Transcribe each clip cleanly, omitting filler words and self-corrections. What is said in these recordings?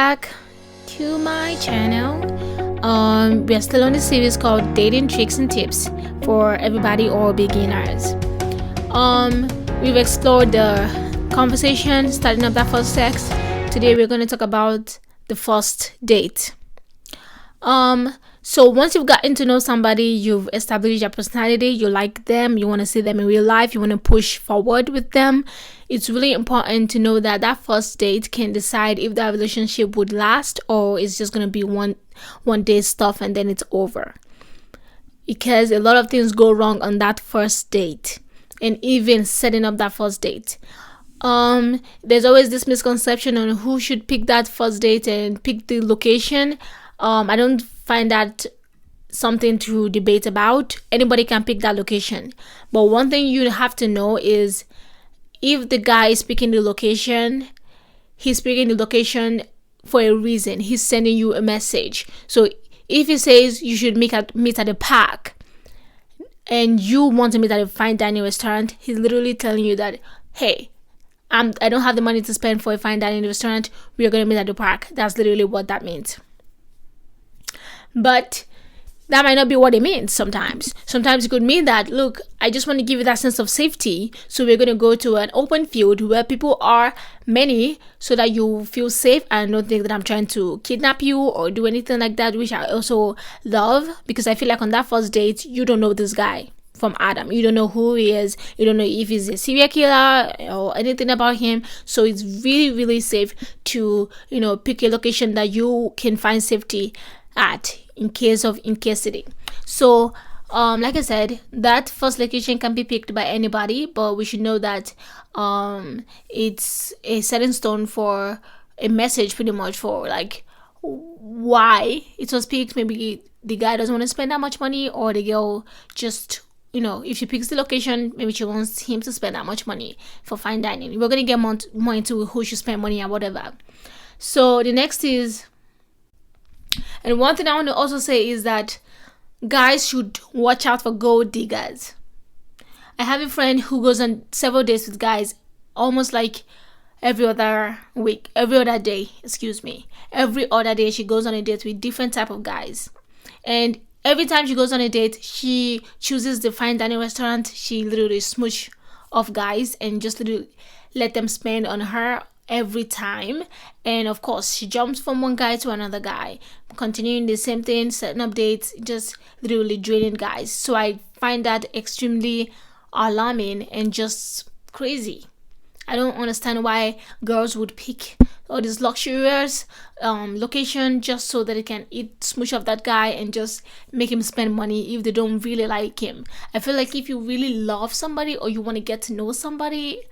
back to my channel. We are still on the series called Dating Tricks and Tips for Everybody or Beginners. We've explored the conversation, starting up that first text. Today we're going to talk about the first date. So once you've gotten to know somebody, you've established your personality, you like them, you want to see them in real life, you want to push forward with them, it's really important to know that that first date can decide if that relationship would last or it's just going to be one day stuff and then it's over. Because a lot of things go wrong on that first date and even setting up that first date. There's always this misconception on who should pick that first date and pick the location. I don't find that something to debate about. Anybody can pick that location. But one thing you have to know is if the guy is picking the location, he's picking the location for a reason. He's sending you a message. So if he says you should meet at the park and you want to meet at a fine dining restaurant, he's literally telling you that, hey, I don't have the money to spend for a fine dining restaurant. We are going to meet at the park. That's literally what that means. But that might not be what it means sometimes. Sometimes it could mean that, look, I just want to give you that sense of safety. So we're going to go to an open field where people are many so that you feel safe and don't think that I'm trying to kidnap you or do anything like that, which I also love because I feel like on that first date, you don't know this guy from Adam. You don't know who he is. You don't know if he's a serial killer or anything about him. So it's really, really safe to, pick a location that you can find safety at in case of incasity. So like I said, that first location can be picked by anybody, but we should know that it's a setting stone for a message, pretty much, for like why it was picked. Maybe the guy doesn't want to spend that much money, or the girl just, if she picks the location, maybe she wants him to spend that much money for fine dining. We're gonna get more into who should spend money and whatever. So the next is, and one thing I want to also say is that guys should watch out for gold diggers. I have a friend who goes on several dates with guys, almost like every other day she goes on a date with different type of guys. And every time she goes on a date, she chooses the fine dining restaurant. She literally smooch off guys and just literally let them spend on her every time. And of course, she jumps from one guy to another guy, continuing the same thing, setting up dates, just literally draining guys. So I find that extremely alarming and just crazy. I don't understand why girls would pick all these luxurious location just so that they can smooch off that guy and just make him spend money if they don't really like him. I feel like if you really love somebody or you want to get to know somebody,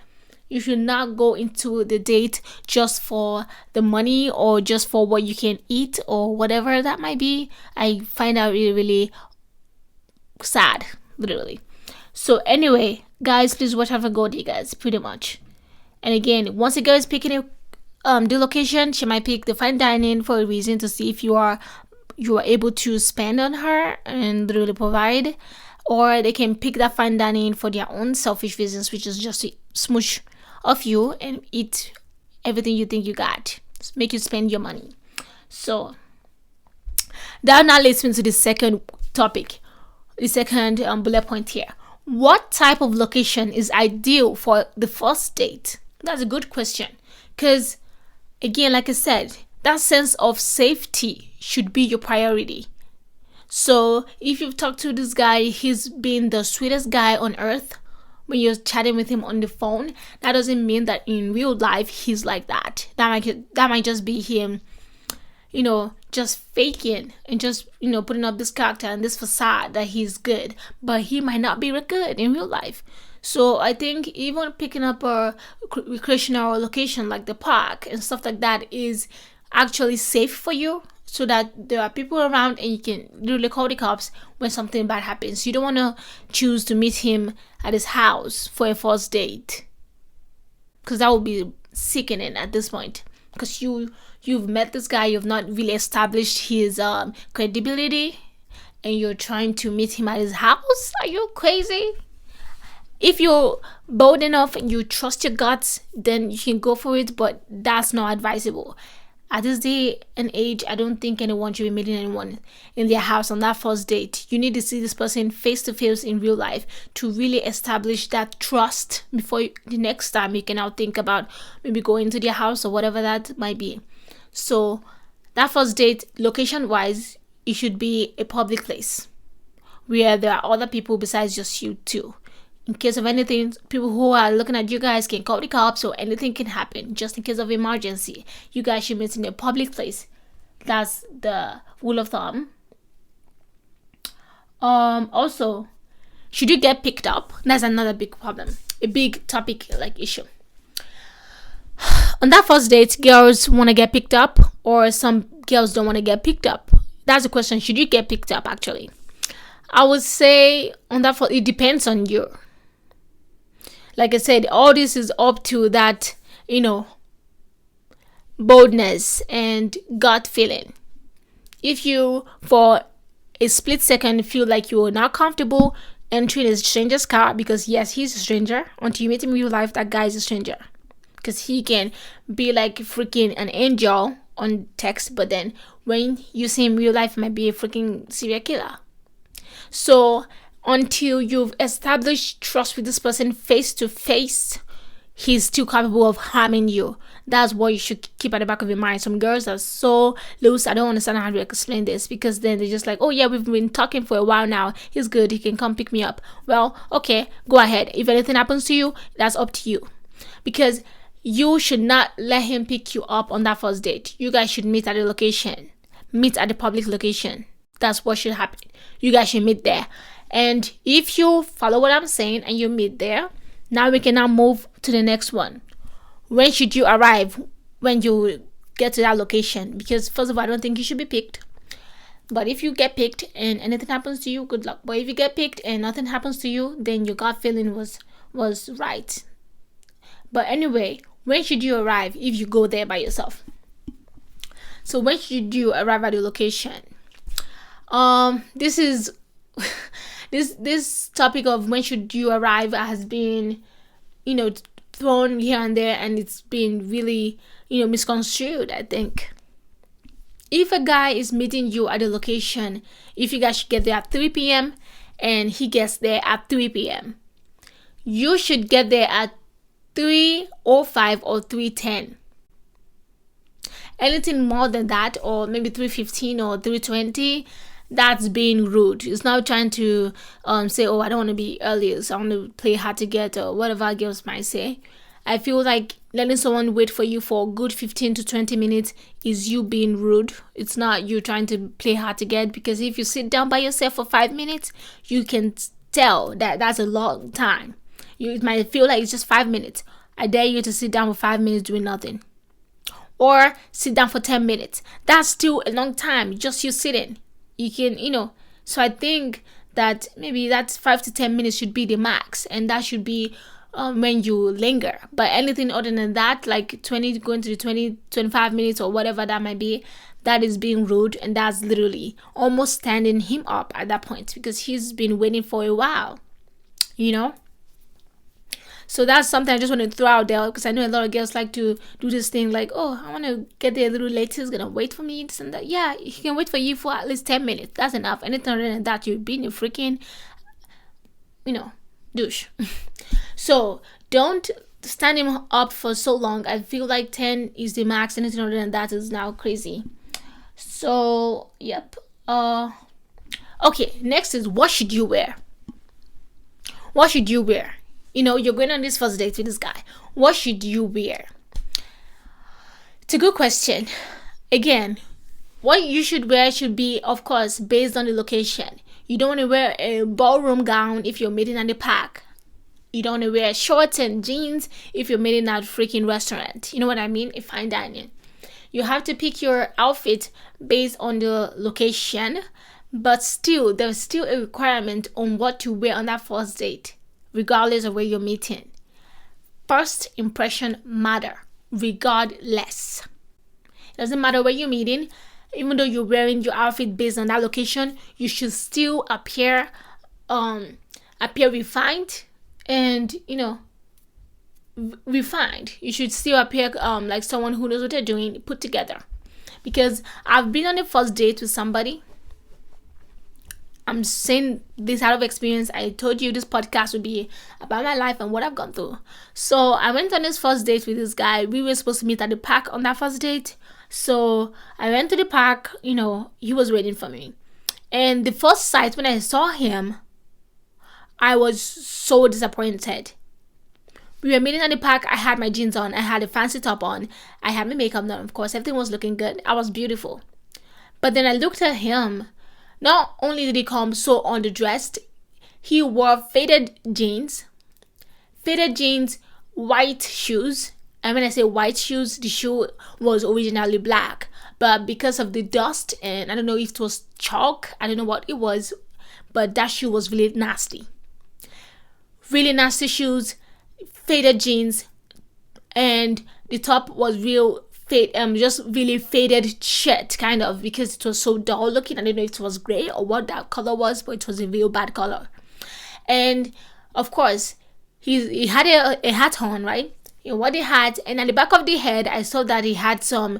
you should not go into the date just for the money or just for what you can eat or whatever that might be. I find that really, really sad, literally. So anyway, guys, please watch out for gold diggers, pretty much. And again, once a girl is picking the location, she might pick the fine dining for a reason, to see if you are able to spend on her and really provide. Or they can pick that fine dining for their own selfish reasons, which is just to smooch of you and eat everything you think you got, make you spend your money. So that now leads me to the second topic, the second bullet point here. What type of location is ideal for the first date? That's a good question, because again, like I said, that sense of safety should be your priority. So if you've talked to this guy, he's been the sweetest guy on earth. When you're chatting with him on the phone, that doesn't mean that in real life he's like that. That might just be him, just faking and just, putting up this character and this facade that he's good, but he might not be good in real life. So I think even picking up a recreational location like the park and stuff like that is actually safe for you, so that there are people around and you can literally call the cops when something bad happens. You don't want to choose to meet him at his house for a first date, because that would be sickening at this point, because you've met this guy, you've not really established his credibility, and you're trying to meet him at his house. Are you crazy? If you're bold enough and you trust your guts, then you can go for it, but that's not advisable. At this day and age, I don't think anyone should be meeting anyone in their house on that first date. You need to see this person face to face in real life to really establish that trust before the next time you can now think about maybe going to their house or whatever that might be. So that first date, location wise, it should be a public place where there are other people besides just you two. In case of anything, people who are looking at you guys can call the cops or anything can happen. Just in case of emergency, you guys should meet in a public place. That's the rule of thumb. Also, should you get picked up? That's another big problem, a big topic like issue. On that first date, girls want to get picked up, or some girls don't want to get picked up. That's the question. Should you get picked up? Actually, I would say on that first, it depends on you. Like I said, all this is up to that, boldness and gut feeling. If you, for a split second, feel like you're not comfortable entering a stranger's car, because yes, he's a stranger. Until you meet him in real life, that guy is a stranger. Because he can be like freaking an angel on text, but then when you see him in real life, he might be a freaking serial killer. So until you've established trust with this person face to face, he's still capable of harming you. That's what you should keep at the back of your mind. Some girls are so loose. I don't understand how to explain this, because then they're just like, oh yeah, we've been talking for a while now. He's good. He can come pick me up. Well, okay, go ahead. If anything happens to you, that's up to you. Because you should not let him pick you up on that first date. You guys should meet at the location. Meet at the public location. That's what should happen. You guys should meet there. And if you follow what I'm saying and you meet there, now we can now move to the next one. When should you arrive when you get to that location? Because first of all, I don't think you should be picked. But if you get picked and anything happens to you, good luck. But if you get picked and nothing happens to you, then your gut feeling was right. But anyway, when should you arrive if you go there by yourself? So when should you arrive at the location? This is this topic of when should you arrive has been, thrown here and there, and it's been really, misconstrued, I think. If a guy is meeting you at a location, if you guys should get there at 3 p.m. and he gets there at 3 p.m., you should get there at 3:05 or 3:10. Anything more than that, or maybe 3:15 or 3:20, that's being rude. It's not trying to say, oh, I don't want to be early, so I want to play hard to get, or whatever girls might say. I feel like letting someone wait for you for a good 15 to 20 minutes is you being rude. It's not you trying to play hard to get, because if you sit down by yourself for 5 minutes, you can tell that that's a long time. It might feel like it's just 5 minutes. I dare you to sit down for 5 minutes doing nothing. Or sit down for 10 minutes. That's still a long time, just you sitting. You can, so I think that maybe that's 5 to 10 minutes should be the max, and that should be when you linger. But anything other than that, like 20 going to the 25 minutes or whatever that might be, that is being rude, and that's literally almost standing him up at that point, because he's been waiting for a while, So that's something I just want to throw out there, because I know a lot of girls like to do this thing like, oh, I want to get there a little late. He's going to wait for me. This and that. Yeah, he can wait for you for at least 10 minutes. That's enough. Anything other than that, you're being a freaking, douche. So don't stand him up for so long. I feel like 10 is the max. Anything other than that is now crazy. So, yep. Okay, next is, what should you wear? What should you wear? You're going on this first date with this guy. What should you wear? It's a good question. Again, what you should wear should be, of course, based on the location. You don't want to wear a ballroom gown if you're meeting at the park. You don't want to wear shorts and jeans if you're meeting at a freaking restaurant. You know what I mean? A fine dining. You have to pick your outfit based on the location, but still, there's still a requirement on what to wear on that first date, regardless of where you're meeting. First impression matter, regardless. It doesn't matter where you're meeting. Even though you're wearing your outfit based on that location, you should still appear refined and, refined. You should still appear like someone who knows what they're doing, put together. because I've been on a first date with somebody. I'm saying this out of experience. I told you this podcast would be about my life and what I've gone through. So I went on this first date with this guy. We were supposed to meet at the park on that first date. So I went to the park, he was waiting for me. And the first sight when I saw him, I was so disappointed. We were meeting at the park. I had my jeans on. I had a fancy top on. I had my makeup done. Of course, everything was looking good. I was beautiful. But then I looked at him. Not only did he come so underdressed, he wore faded jeans, white shoes. And when I say white shoes, the shoe was originally black. But because of the dust, and I don't know if it was chalk, I don't know what it was, but that shoe was really nasty. Really nasty shoes, faded jeans, and the top was just really faded shirt, kind of, because it was so dull looking. I don't know if it was gray or what that color was, but it was a real bad color. And of course, he had a hat on, right? He wore the hat, and at the back of the head, I saw that he had some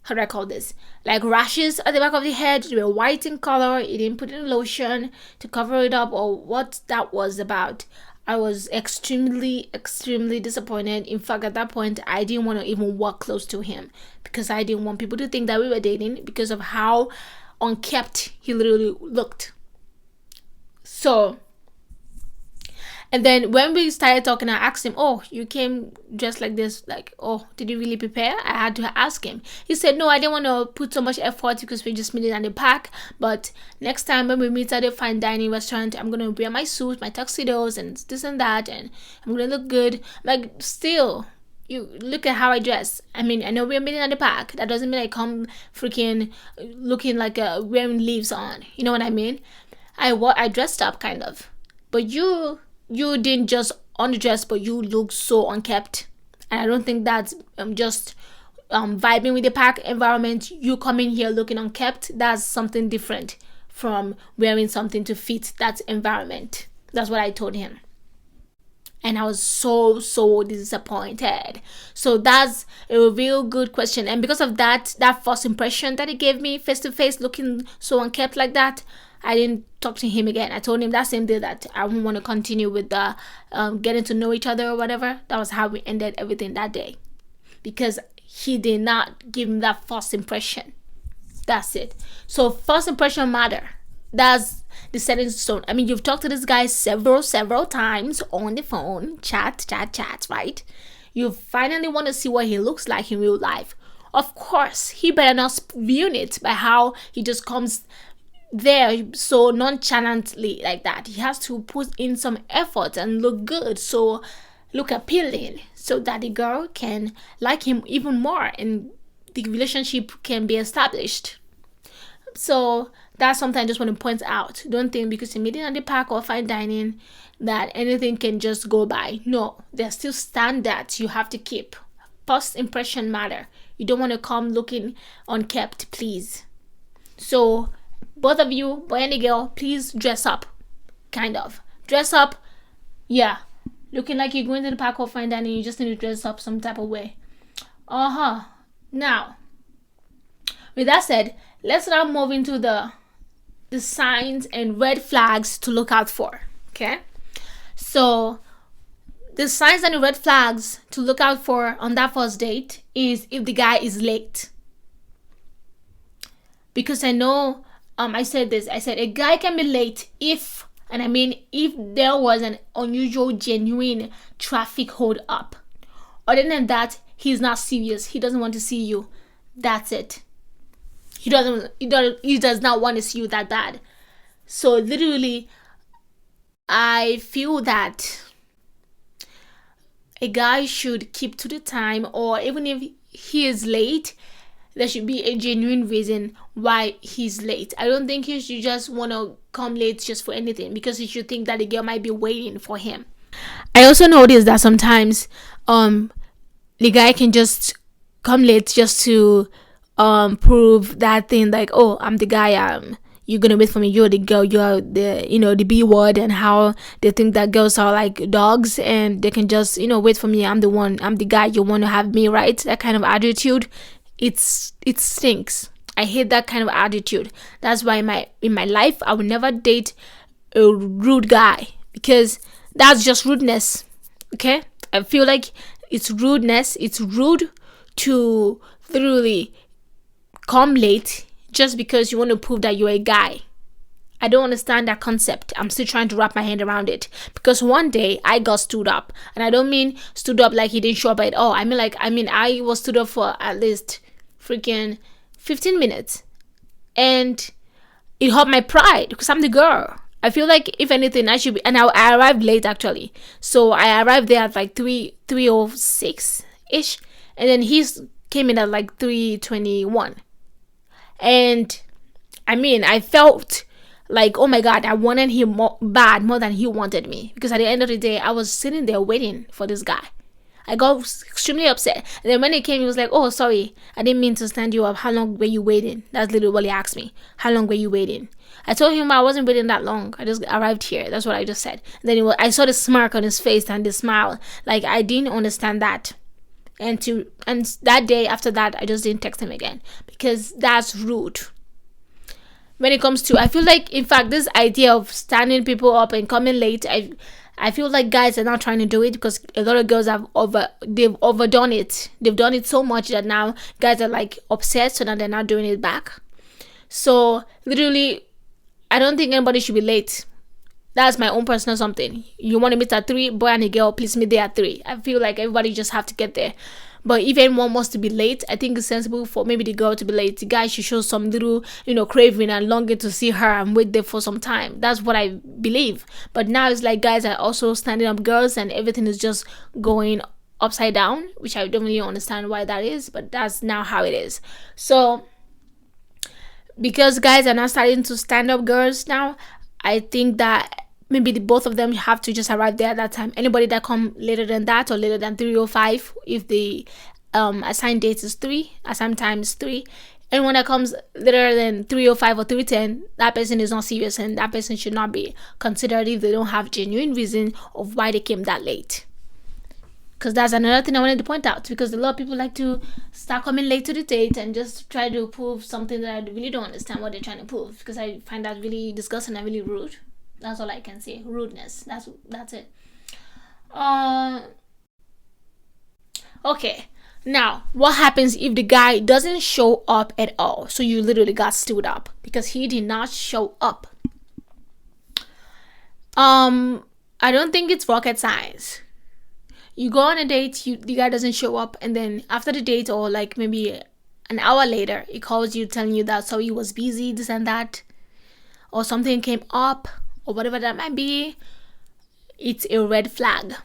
how do I call this? Like rashes at the back of the head. They were white in color. He didn't put in lotion to cover it up, or what that was about. I was extremely, extremely disappointed. In fact, at that point, I didn't want to even walk close to him because I didn't want people to think that we were dating because of how unkempt he literally looked. So, and then when we started talking, I asked him, "Oh, you came dressed like this. Like, oh, did you really prepare?" I had to ask him. He said, "No, I didn't want to put so much effort because we just meeting at the park. But next time when we meet at a fine dining restaurant, I'm going to wear my suit, my tuxedos, and this and that, and I'm going to look good." Like, still, you look at how I dress. I mean, I know we're meeting at the park. That doesn't mean I come freaking looking like wearing leaves on. You know what I mean? I dressed up, kind of. But you didn't just underdress, but you look so unkept. And I don't think that's just vibing with the park environment. You coming here looking unkept, that's something different from wearing something to fit that environment. That's what I told him. And I was so disappointed. So that's a real good question. And because of that first impression that he gave me face to face, looking so unkept like that, I didn't talk to him again. I told him that same day that I wouldn't want to continue with the getting to know each other or whatever. That was how we ended everything that day. Because he did not give me that first impression. That's it. So first impression matter. That's the setting stone. I mean, you've talked to this guy several times on the phone. Chat, right? You finally want to see what he looks like in real life. Of course, he better not ruin it by how he just comes there so nonchalantly like that. He has to put in some effort and look good, so look appealing, so that the girl can like him even more and the relationship can be established. So that's something I just want to point out. Don't think because you're meeting at the park or fine dining that anything can just go by. No, there's still standards you have to keep. First impression matter. You don't want to come looking unkept, please. So both of you, boy and girl, please dress up. Kind of. Dress up. Yeah. Looking like you're going to the park or fine dining, you just need to dress up some type of way. Now, with that said, let's now move into the signs and red flags to look out for. Okay? So, the signs and the red flags to look out for on that first date is if the guy is late. Because I know, I said a guy can be late if there was an unusual, genuine traffic hold up. Other than that, he's not serious. He doesn't want to see you. That's it. He does not want to see you that bad. So literally, I feel that a guy should keep to the time, or even if he is late, there should be a genuine reason why he's late. I don't think he should just want to come late just for anything, because he should think that the girl might be waiting for him. I also noticed that sometimes the guy can just come late just to prove that thing, like, oh, I'm the guy, you're gonna wait for me. You're the girl. You're the B word, and how they think that girls are like dogs and they can just wait for me. I'm the one. I'm the guy. You want to have me, right? That kind of attitude, it stinks. I hate that kind of attitude. That's why in my life I would never date a rude guy, because that's just rudeness. Okay, I feel like it's rudeness. It's rude to literally come late just because you want to prove that you're a guy. I don't understand that concept. I'm still trying to wrap my hand around it, because one day I got stood up, and I don't mean stood up like he didn't show up at all. I mean I was stood up for at least freaking 15 minutes, and it hurt my pride because I'm the girl. I feel like if anything I should be, and I arrived late actually. So I arrived there at like 3:06 ish, and then he came in at like 3:21. And I mean, I felt like, oh my god, I wanted him more than he wanted me, because at the end of the day I was sitting there waiting for this guy. I got extremely upset. And then when he came, he was like, oh, sorry, I didn't mean to stand you up. How long were you waiting? That's literally what he asked me. How long were you waiting? I told him I wasn't waiting that long. I just arrived here. That's what I just said. And then I saw the smirk on his face and the smile. Like, I didn't understand that. And that day after that, I just didn't text him again, because that's rude. When it comes to, I feel like, in fact, this idea of standing people up and coming late, I feel like guys are not trying to do it, because a lot of girls they've overdone it. They've done it so much that now guys are like upset, so now they're not doing it back. So literally, I don't think anybody should be late. That's my own personal something. You want to meet at 3, boy and a girl, please meet there at 3. I feel like everybody just have to get there. But if anyone wants to be late, I think it's sensible for maybe the girl to be late. The guy should show some little, craving and longing to see her and wait there for some time. That's what I believe. But now it's like guys are also standing up girls, and everything is just going upside down, which I don't really understand why that is, but that's now how it is. So because guys are now starting to stand up girls now, I think that maybe both of them have to just arrive there at that time. Anybody that come later than that, or later than 3:05, if the assigned date is 3, assigned time is 3, anyone that comes later than 3:05 or 3:10, that person is not serious, and that person should not be considered if they don't have genuine reason of why they came that late. Because that's another thing I wanted to point out, because a lot of people like to start coming late to the date and just try to prove something that I really don't understand what they're trying to prove, because I find that really disgusting and really rude. That's all I can say. Rudeness. That's it. Okay. Now, what happens if the guy doesn't show up at all? So you literally got stood up because he did not show up. I don't think it's rocket science. You go on a date, the guy doesn't show up, and then after the date, or like maybe an hour later, he calls you telling you that he was busy, this and that, or something came up, or whatever that might be. It's a red flag.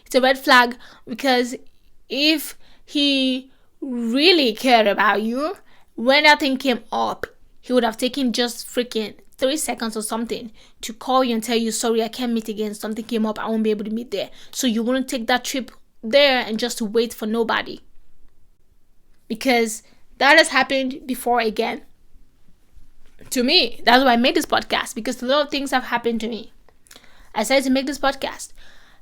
It's a red flag, because if he really cared about you, when that thing came up, he would have taken just freaking 3 seconds or something to call you and tell you, sorry, I can't meet again, something came up, I won't be able to meet there. So you wouldn't take that trip there and just wait for nobody, because that has happened before again to me. That's why I made this podcast, because a lot of things have happened to me. I decided to make this podcast.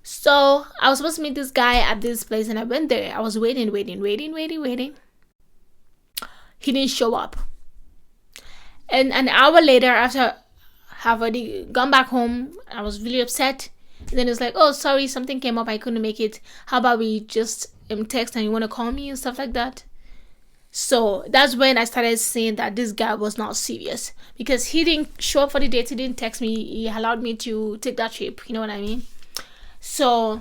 So I was supposed to meet this guy at this place, and I went there. I was waiting. He didn't show up. And an hour later, after I've already gone back home, I was really upset. And then it's like, oh, sorry, something came up, I couldn't make it. How about we just text, and you want to call me and stuff like that? So that's when I started seeing that this guy was not serious, because he didn't show up for the date. He didn't text me. He allowed me to take that trip. You know what I mean? So,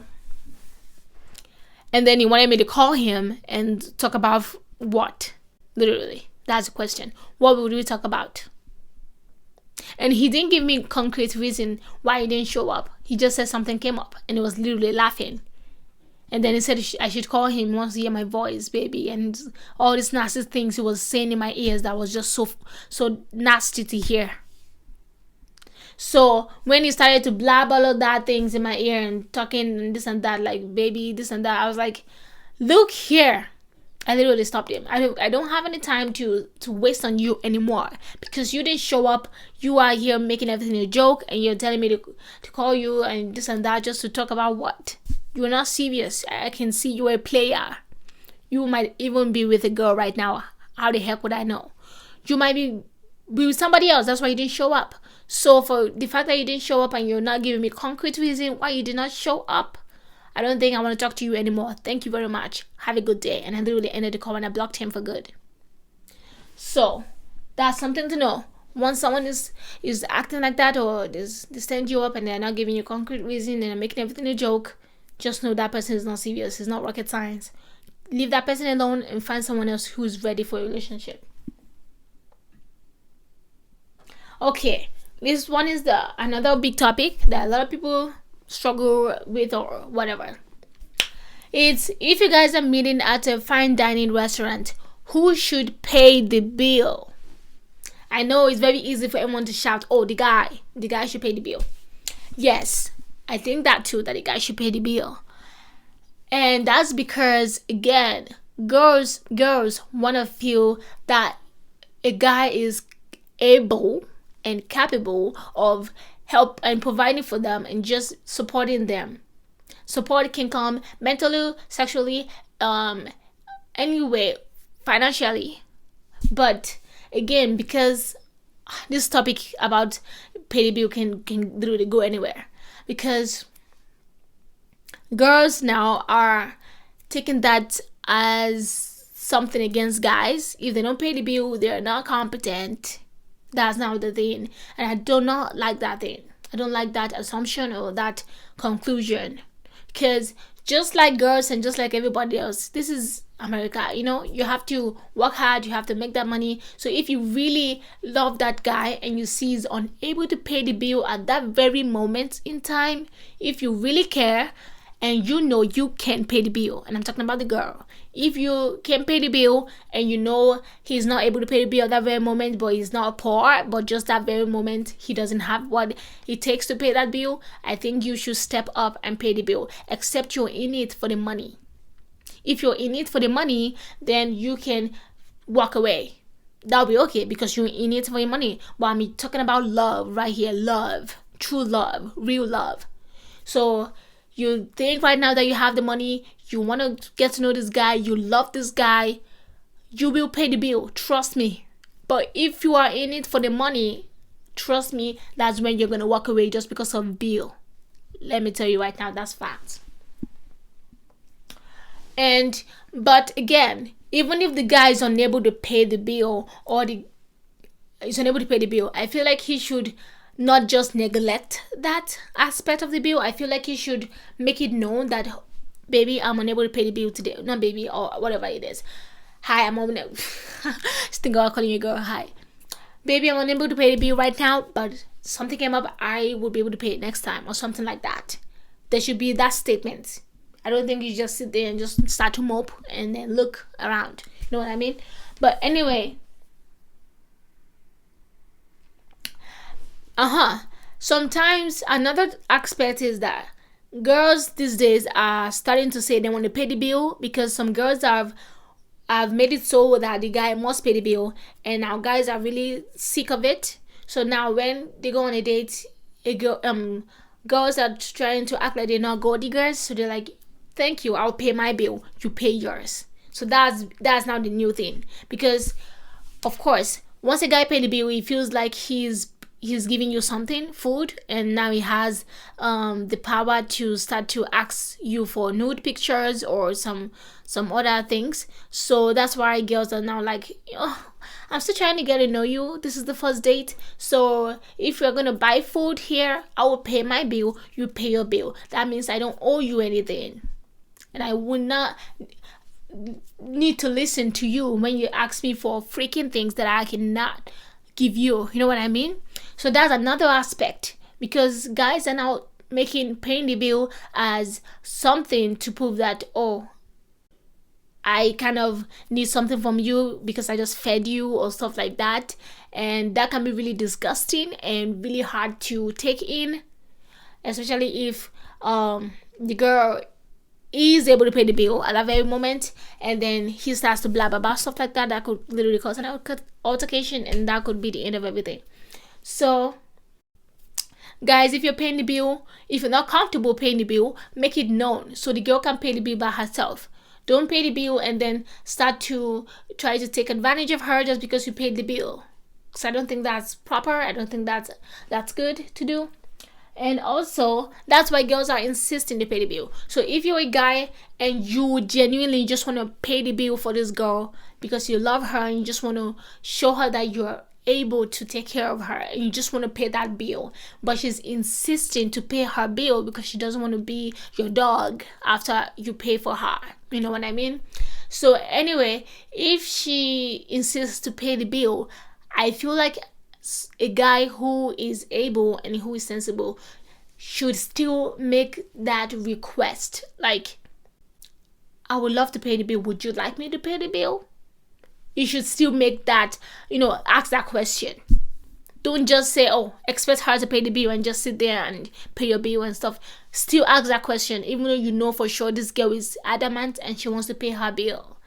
and then he wanted me to call him and talk about what? Literally. That's the question. What would we talk about? And he didn't give me concrete reason why he didn't show up. He just said something came up, and he was literally laughing. And then he said I should call him, once to hear my voice, baby, and all these nasty things he was saying in my ears that was just so nasty to hear. So when he started to blab all of that things in my ear and talking and this and that, like baby, this and that, I was like, look here, I literally stopped him. I don't have any time to waste on you anymore, because you didn't show up. You are here making everything a joke, and you're telling me to call you and this and that just to talk about what? You're not serious. I can see you're a player. You might even be with a girl right now. How the heck would I know? You might be with somebody else. That's why you didn't show up. So for the fact that you didn't show up and you're not giving me concrete reason why you did not show up, I don't think I want to talk to you anymore. Thank you very much. Have a good day. And I literally ended the call and I blocked him for good. So that's something to know. Once someone is acting like that, or they stand you up and they're not giving you concrete reason and they're making everything a joke, just know that person is not serious. It's not rocket science. Leave that person alone and find someone else who's ready for a relationship. Okay, this one is another big topic that a lot of people struggle with or whatever. It's if you guys are meeting at a fine dining restaurant, who should pay the bill? I know it's very easy for everyone to shout, oh, the guy should pay the bill. Yes, I think that too, that the guy should pay the bill. And that's because, again, girls want to feel that a guy is able and capable of help and providing for them and just supporting them. Support can come mentally, sexually, anyway, financially. But again, because this topic about pay the bill can literally go anywhere, because girls now are taking that as something against guys. If they don't pay the bill, they're not competent. That's now the thing, and I do not like that thing. I don't like that assumption or that conclusion, because just like girls and just like everybody else, this is America. You have to work hard, you have to make that money. So if you really love that guy and you see he's unable to pay the bill at that very moment in time, if you really care and you know you can pay the bill, and I'm talking about the girl, if you can pay the bill and you know he's not able to pay the bill at that very moment, but he's not poor, but just that very moment he doesn't have what it takes to pay that bill, I think you should step up and pay the bill, except you're in it for the money. If you're in it for the money, then you can walk away. That'll be okay, because you're in it for your money. But I'm talking about love right here. Love, true love, real love. So you think right now that you have the money, you want to get to know this guy, you love this guy, you will pay the bill, trust me. But if you are in it for the money, trust me, that's when you're going to walk away just because of bill. Let me tell you right now, that's fact. But again, even if the guy is unable to pay the bill, I feel like he should not just neglect that aspect of the bill. I feel like he should make it known that, baby, I'm unable to pay the bill today. Not baby, or whatever it is. Hi, I'm unable. Think about calling you girl. Hi, baby, I'm unable to pay the bill right now, but something came up. I will be able to pay it next time, or something like that. There should be that statement. I don't think you just sit there and just start to mope and then look around. You know what I mean? But anyway. Sometimes another aspect is that girls these days are starting to say they want to pay the bill, because some girls have made it so that the guy must pay the bill, and now guys are really sick of it. So now when they go on a date, girls are trying to act like they're not gold diggers, so they're like, thank you, I'll pay my bill, you pay yours. So that's now the new thing, because of course once a guy pays the bill, he feels like he's giving you something, food, and now he has the power to start to ask you for nude pictures or some other things. So that's why girls are now like, oh, I'm still trying to get to know you. This is the first date. So if you're going to buy food here, I will pay my bill. You pay your bill. That means I don't owe you anything. And I would not need to listen to you when you ask me for freaking things that I cannot give you. You know what I mean? So that's another aspect, because guys are now paying the bill as something to prove that, oh, I kind of need something from you because I just fed you or stuff like that. And that can be really disgusting and really hard to take in, especially if the girl is able to pay the bill at that very moment, and then he starts to blab about stuff like that, that could literally cause an altercation, and that could be the end of everything. So guys, if you're paying the bill, if you're not comfortable paying the bill, make it known so the girl can pay the bill by herself. Don't pay the bill and then start to try to take advantage of her just because you paid the bill. So I don't think that's proper. I don't think that's good to do. And also, that's why girls are insisting to pay the bill. So if you're a guy and you genuinely just want to pay the bill for this girl because you love her and you just want to show her that you're able to take care of her and you just want to pay that bill, but she's insisting to pay her bill because she doesn't want to be your dog after you pay for her, you know what I mean? So anyway, if she insists to pay the bill, I feel like a guy who is able and who is sensible should still make that request, like, I would love to pay the bill, would you like me to pay the bill? You should still make that, ask that question. Don't just say, oh, expect her to pay the bill and just sit there and pay your bill and stuff. Still ask that question, even though you know for sure this girl is adamant and she wants to pay her bill.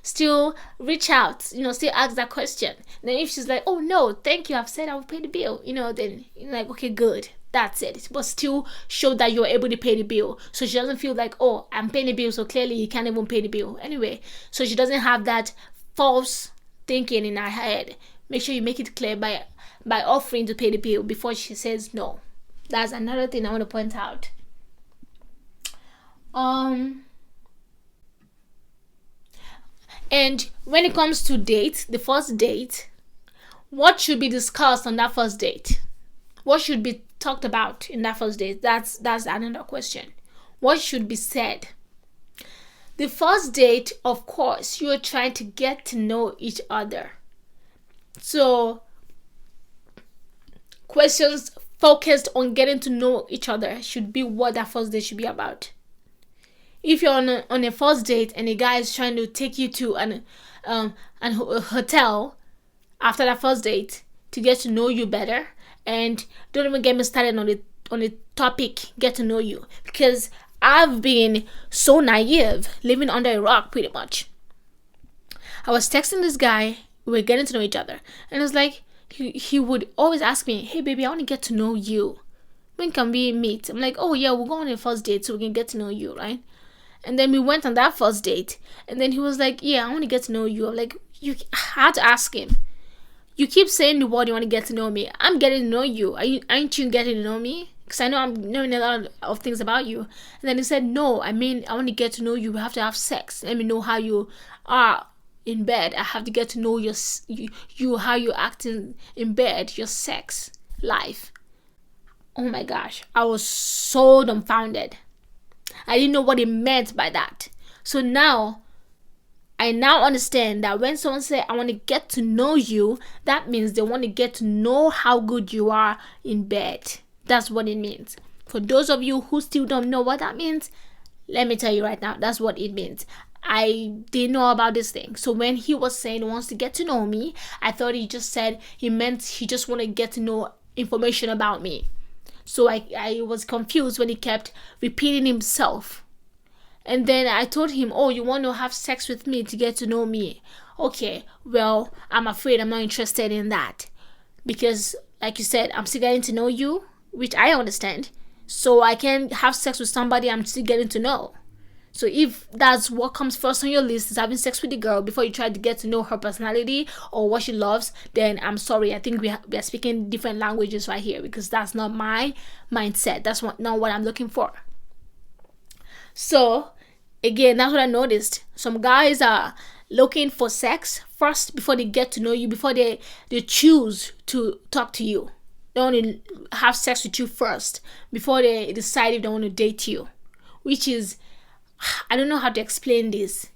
Still reach out, still ask that question. Then if she's like, oh no, thank you, I've said I will pay the bill, then you're like, okay, good, that's it. But still show that you're able to pay the bill, so she doesn't feel like, oh, I'm paying the bill, so clearly you can't even pay the bill anyway. So she doesn't have that false thinking in her head. Make sure you make it clear by offering to pay the bill before she says no. That's another thing I want to point out. And when it comes to the first date, what should be discussed on that first date? What should be talked about in that first date? That's another question. What should be said? The first date, of course, you're trying to get to know each other. So, questions focused on getting to know each other should be what that first date should be about. If you're on a first date and a guy is trying to take you to an hotel after that first date to get to know you better, and don't even get me started on the topic get to know you, because I've been so naive, living under a rock pretty much. I was texting this guy, we were getting to know each other, and it was like, he would always ask me, hey baby, I want to get to know you. When can we meet? I'm like, oh yeah, we'll go on a first date so we can get to know you, right? And then we went on that first date, and then he was like, yeah, I want to get to know you. I'm like, you had to ask him. You keep saying the word you want to get to know me. I'm getting to know you. Aren't you getting to know me? Because I know I'm knowing a lot of things about you. And then he said, no, I want to get to know you. We have to have sex. Let me know how you are in bed. I have to get to know you how you act in bed, your sex life. Oh my gosh, I was so dumbfounded. I didn't know what he meant by that. So I now understand that when someone says, I want to get to know you, that means they want to get to know how good you are in bed. That's what it means. For those of you who still don't know what that means, let me tell you right now, that's what it means. I didn't know about this thing. So when he was saying he wants to get to know me, I thought he just said he meant he just want to get to know information about me. So I was confused when he kept repeating himself. And then I told him, oh, you want to have sex with me to get to know me? Okay, well, I'm afraid I'm not interested in that. Because, like you said, I'm still getting to know you, which I understand. So I can have sex with somebody I'm still getting to know. So if that's what comes first on your list is having sex with the girl before you try to get to know her personality or what she loves, then I'm sorry. I think we are speaking different languages right here, because that's not my mindset. That's not what I'm looking for. So again, that's what I noticed. Some guys are looking for sex first before they get to know you, before they choose to talk to you. They want to have sex with you first before they decide if they want to date you, which is, I don't know how to explain this.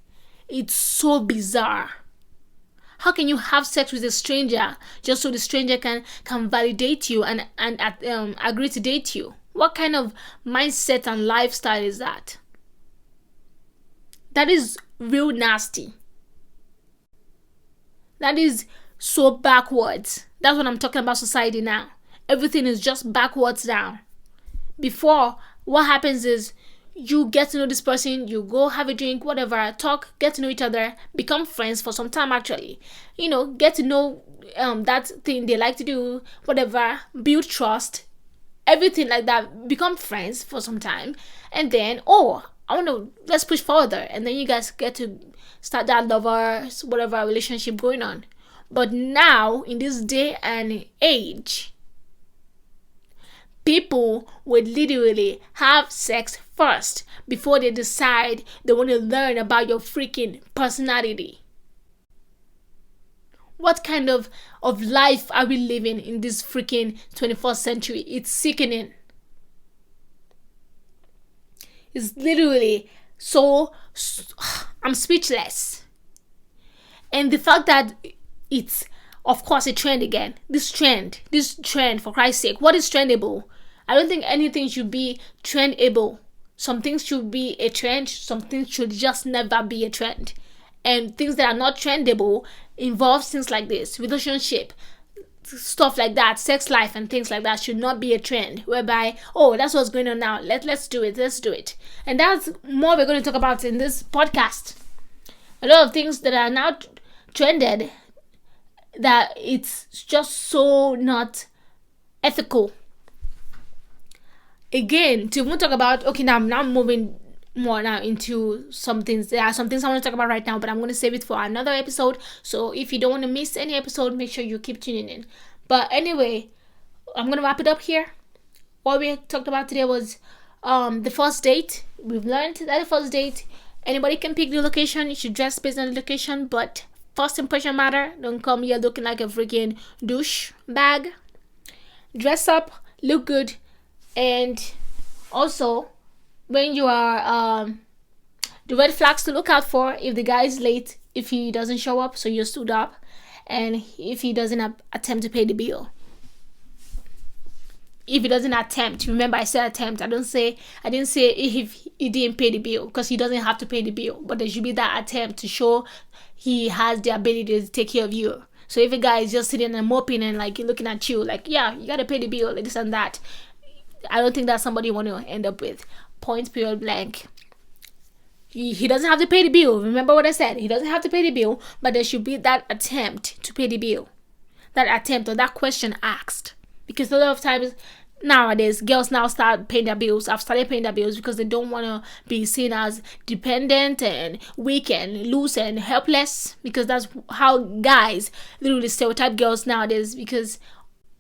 It's so bizarre. How can you have sex with a stranger just so the stranger can validate you and agree to date you? What kind of mindset and lifestyle is that? That is real nasty. That is so backwards. That's what I'm talking about, society now. Everything is just backwards now. Before, what happens is you get to know this person, you go have a drink, whatever, talk, get to know each other, become friends for some time actually. Get to know that thing they like to do, whatever, build trust, everything like that, become friends for some time, and then let's push further, and then you guys get to start that lovers whatever relationship going on. But now in this day and age, people would literally have sex first before they decide they want to learn about your freaking personality. What kind of life are we living in this freaking 21st century? It's sickening. It's literally I'm speechless. And the fact that it's, of course, a trend again. This trend, for Christ's sake, what is trendable? I don't think anything should be trendable. Some things should be a trend, some things should just never be a trend. And things that are not trendable involves things like this, relationship, stuff like that, sex life and things like that should not be a trend whereby, that's what's going on now, let's do it. And that's more we're going to talk about in this podcast. A lot of things that are now trended that it's just so not ethical. Again, to even talk about, now I'm moving more now into some things. There are some things I want to talk about right now, but I'm going to save it for another episode. So if you don't want to miss any episode, make sure you keep tuning in. But anyway, I'm going to wrap it up here. What we talked about today was the first date. We've learned that the first date, anybody can pick the location. You should dress based on the location, but first impression matter. Don't come here looking like a freaking douche bag. Dress up, look good, and also when you are the red flags to look out for: if the guy is late, if he doesn't show up, so you stood up, and if he doesn't attempt to pay the bill. If he doesn't attempt, remember I said attempt. I didn't say if he didn't pay the bill, because he doesn't have to pay the bill, but there should be that attempt to show he has the ability to take care of you. So if a guy is just sitting and moping and like looking at you like, yeah, you gotta pay the bill, like this and that, I don't think that's somebody you want to end up with. Point period blank. He doesn't have to pay the bill. Remember what I said? He doesn't have to pay the bill, but there should be that attempt to pay the bill. That attempt or that question asked. Because a lot of times nowadays, girls now start paying their bills. I've started paying their bills because they don't want to be seen as dependent and weak and loose and helpless. Because that's how guys literally stereotype girls nowadays, because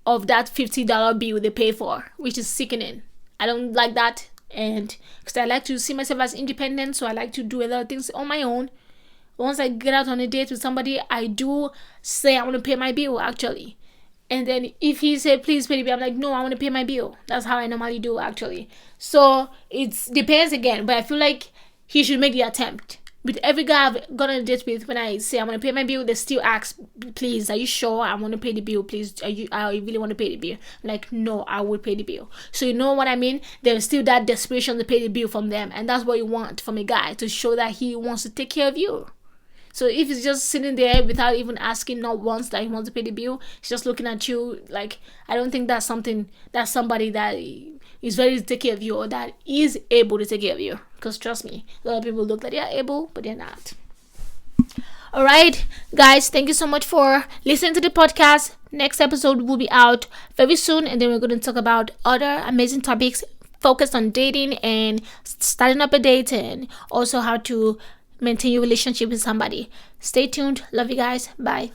of that $50 bill they pay for, which is sickening. I don't like that. And because I like to see myself as independent, so I like to do a lot of things on my own. Once I get out on a date with somebody, I do say I want to pay my bill actually. And then if he said please pay the bill, I'm like, no, I want to pay my bill. That's how I normally do actually. So it depends again, but I feel like he should make the attempt. With every guy I've gone on a date with, when I say I'm going to pay my bill, they still ask, please, are you sure I want to pay the bill? Please, I really want to pay the bill. I'm like, no, I will pay the bill. So you know what I mean? There's still that desperation to pay the bill from them. And that's what you want from a guy, to show that he wants to take care of you. So if he's just sitting there without even asking, not once, that he wants to pay the bill, he's just looking at you like, I don't think that's somebody that is ready to take care of you, or that is able to take care of you. Because trust me, a lot of people look like they're able, but they're not. Alright, guys, thank you so much for listening to the podcast. Next episode will be out very soon, and then we're going to talk about other amazing topics focused on dating and starting up a date, and also how to maintain your relationship with somebody. Stay tuned. Love you guys. Bye.